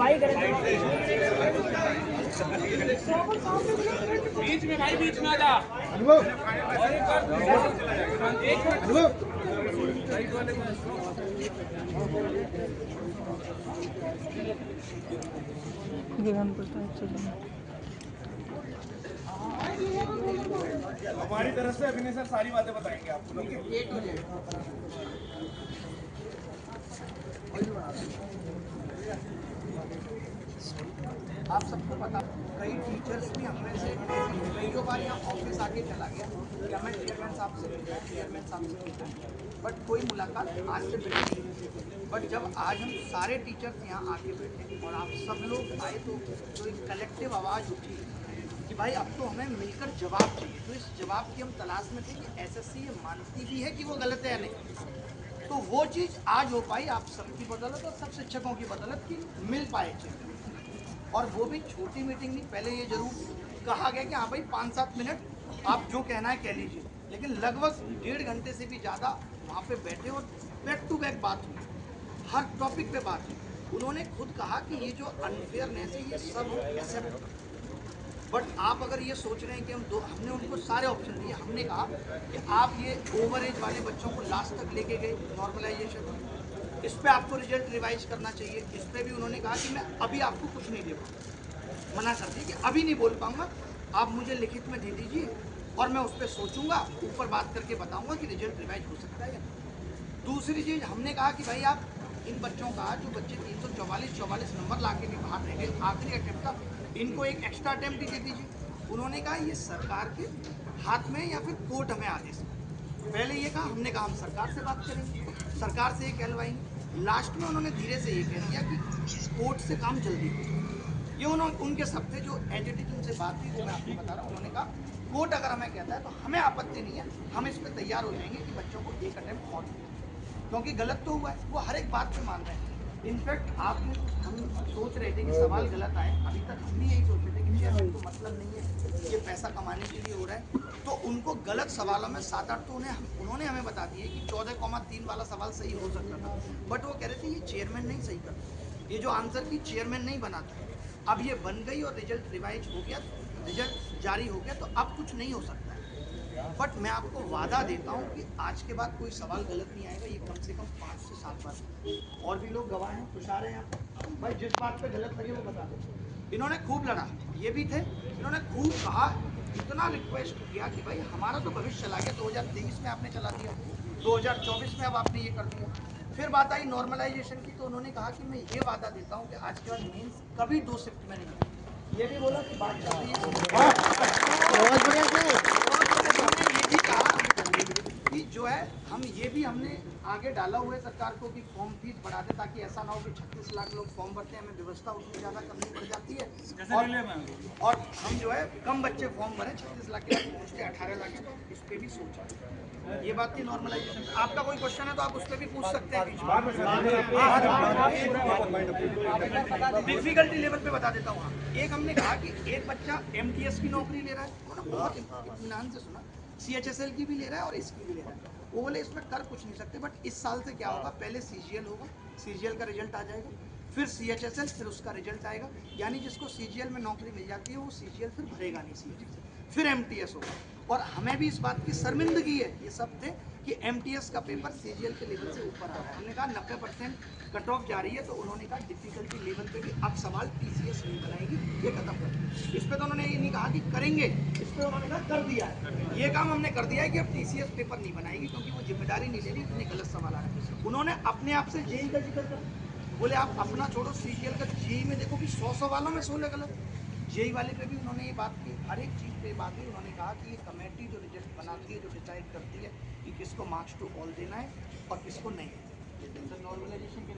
भाई बीच में भाई, बीच में आ जा। हमारी तरफ से अभिनय सर सारी बातें बताएंगे आपको। आप सबको पता, कई टीचर्स भी हमें से कई बार यहाँ ऑफिस आके चला गया कि हमें चेयरमैन साहब से मिलना है, चेयरमैन साहब से मिलना है, बट कोई मुलाकात आज से मिली नहीं। बट जब आज हम सारे टीचर्स यहाँ आके बैठे और आप सब लोग आए तो जो एक कलेक्टिव आवाज़ उठी कि भाई अब तो हमें मिलकर जवाब चाहिए। तो इस जवाब की हम तलाश में थे कि एसएससी ये मानती भी है कि वो गलत है या नहीं। तो वो चीज़ आज हो पाई आप सबकी बदौलत और सब शिक्षकों की बदौलत कि मिल पाए चेयरमैन। और वो भी छोटी मीटिंग नहीं, पहले ये जरूर कहा गया कि हाँ भाई 5-7 मिनट आप जो कहना है कह लीजिए, लेकिन लगभग 1.5 घंटे से भी ज़्यादा वहाँ पे बैठे और बैक टू बैक बात हुई, हर टॉपिक पे बात हुई। उन्होंने खुद कहा कि ये जो अनफेयरनेस है ये सब एक्सेप्ट, बट आप अगर ये सोच रहे हैं कि हमने उनको सारे ऑप्शन दिए। हमने कहा कि आप ये ओवर एज वाले बच्चों को लास्ट तक लेके गए नॉर्मलाइजेशन, इस पे आपको रिजल्ट रिवाइज करना चाहिए। इस पे भी उन्होंने कहा कि मैं अभी आपको कुछ नहीं दे पाऊँगा, मना कर दिया कि अभी नहीं बोल पाऊँगा, आप मुझे लिखित में दे दीजिए और मैं उस पर सोचूंगा, ऊपर बात करके बताऊँगा कि रिजल्ट रिवाइज हो सकता है या नहीं। दूसरी चीज़ हमने कहा कि भाई आप इन बच्चों का, जो बच्चे 344 नंबर ला के भी बाहर रह गए, आखिरी अटेम्प्ट था, इनको एक एक्स्ट्रा अटेम्प्ट ही दे दीजिए। उन्होंने कहा ये सरकार के हाथ में या फिर कोर्ट हमें आदेश। पहले ये कहा, हमने कहा हम सरकार से बात करेंगे, सरकार से ये कहलवाएंगे। लास्ट में उन्होंने धीरे से ये कह दिया कि कोर्ट से काम जल्दी हो। ये उनके सब थे जो एजुकेशन उनसे बात हुई, वो मैं आपको बता रहा हूँ। उन्होंने कहा कोर्ट अगर हमें कहता है तो हमें आपत्ति नहीं है, हम इस पर तैयार हो जाएंगे कि बच्चों को एक अटेम्प्ट और, क्योंकि गलत तो हुआ है, वो हर एक बात पे मान रहे हैं। इनफैक्ट आपने हम सोच रहे थे कि सवाल गलत आए, अभी तक हम भी यही सोच रहे थे कि चेयरमैन को मतलब नहीं है, ये पैसा कमाने के लिए हो रहा है। तो उनको गलत सवालों में 7-8 तो उन्होंने हमें बता दिए कि 14,3 वाला सवाल सही हो सकता था, बट वो कह रहे थे ये चेयरमैन नहीं सही करता, ये जो आंसर की चेयरमैन नहीं बनाता। अब ये बन गई और रिजल्ट रिवाइज हो गया, रिजल्ट जारी हो गया, तो अब कुछ नहीं हो सकता है। बट मैं आपको वादा देता हूँ कि आज के बाद कोई सवाल गलत नहीं आएगा। ये कम से कम 5 से 7 बार, और भी लोग गवाह हैं, तुषार हैं यहाँ, भाई जिस बात पे गलत लगे वो बता दो। इन्होंने खूब लड़ा, ये भी थे, इन्होंने खूब कहा, इतना रिक्वेस्ट किया कि भाई हमारा तो भविष्य चला गया, 2023 में आपने चला दिया, 2024 में अब आपने ये कर दिया। फिर बात आई नॉर्मलाइजेशन की, तो उन्होंने कहा कि मैं ये वादा देता हूँ कि आज के बाद मेंस कभी 2 शिफ्ट में नहीं होगी। ये भी बोला कि बात चल रही है। ये भी कहा कि जो है हम ये भी हमने आगे डाला हुआ है सरकार को कि फॉर्म फीस बढ़ा दे, ताकि ऐसा ना हो कि 36 लाख लोग फॉर्म भरते हैं, हमें व्यवस्था उतनी ज़्यादा करनी पड़ जाती है और हम जो है कम बच्चे फॉर्म भरें, 36 लाख के बाद पहुँचते 18 लाख है। तो इस पर भी सोचा, ये बात थी नॉर्मलाइजेशन। आपका कोई क्वेश्चन है तो आप उस पर भी पूछ सकते हैं बीच में। डिफिकल्टी लेवल पे बता देता हूँ। एक हमने कहा कि एक बच्चा एमटीएस की नौकरी ले रहा है, उन्होंने बहुत इत्मीनान से सुना, सीएचएसएल की भी ले रहा है और इसकी भी ले रहा है। वो बोले इसमें कर कुछ नहीं सकते, बट इस साल से क्या होगा, पहले सीजीएल होगा, सीजीएल का रिजल्ट आ जाएगा, फिर सीएचएसएल, फिर उसका रिजल्ट आएगा। यानी जिसको सीजीएल में नौकरी मिल जाती है वो सीजीएल फिर भरेगा नहीं, सीएचएसएल फिर एमटीएस होगा। और हमें भी इस बात की शर्मिंदगी है, ये सब थे, कि एमटीएस का पेपर सीजीएल के लेवल से ऊपर आ रहा है। हमने कहा 90% कट ऑफ जा रही है, तो उन्होंने कहा डिफिकल्टी लेवल पे भी अब सवाल टीसीएस नहीं बनाएगी, ये खत्म कर। इस पे तो उन्होंने ये नहीं कहा कि करेंगे, इस पे उन्होंने कहा कर दिया है, ये काम हमने कर दिया है कि अब टीसीएस पेपर नहीं बनाएगी, क्योंकि वो जिम्मेदारी नहीं ले रही, इतने गलत सवाल आ रहे हैं। उन्होंने अपने आप से जेई का जिक्र करा, बोले आप अपना छोड़ो, सीजीएल का जेई में देखो कि 100 सवालों में 16 गलत। जेई वाले पे भी उन्होंने ये बात की, हर एक चीज़ पे बात की। उन्होंने कहा कि ये कमेटी जो रिजल्ट बनाती है, जो डिसाइड करती है कि किसको मार्क्स टू ऑल देना है और किसको नहीं।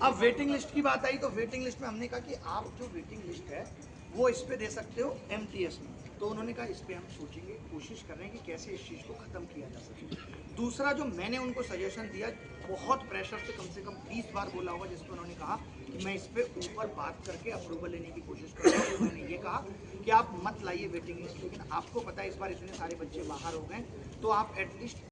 अब वेटिंग लिस्ट की बात आई, तो वेटिंग लिस्ट में हमने कहा कि आप जो वेटिंग लिस्ट है वो इस पे दे सकते हो एमटीएस में। तो उन्होंने कहा इस पे हम सोचेंगे, कोशिश कर रहे हैं कि कैसे इस चीज़ को ख़त्म किया जा सके। दूसरा जो मैंने उनको सजेशन दिया, बहुत प्रेशर से कम 20 बार बोला होगा, जिस पर उन्होंने कहा कि मैं इस पे ऊपर बात करके अप्रूवल लेने की कोशिश करूँगा। तो मैंने ये कहा कि आप मत लाइए वेटिंग लिस्ट, लेकिन आपको पता है इस बार इतने सारे बच्चे बाहर हो गए, तो आप एटलीस्ट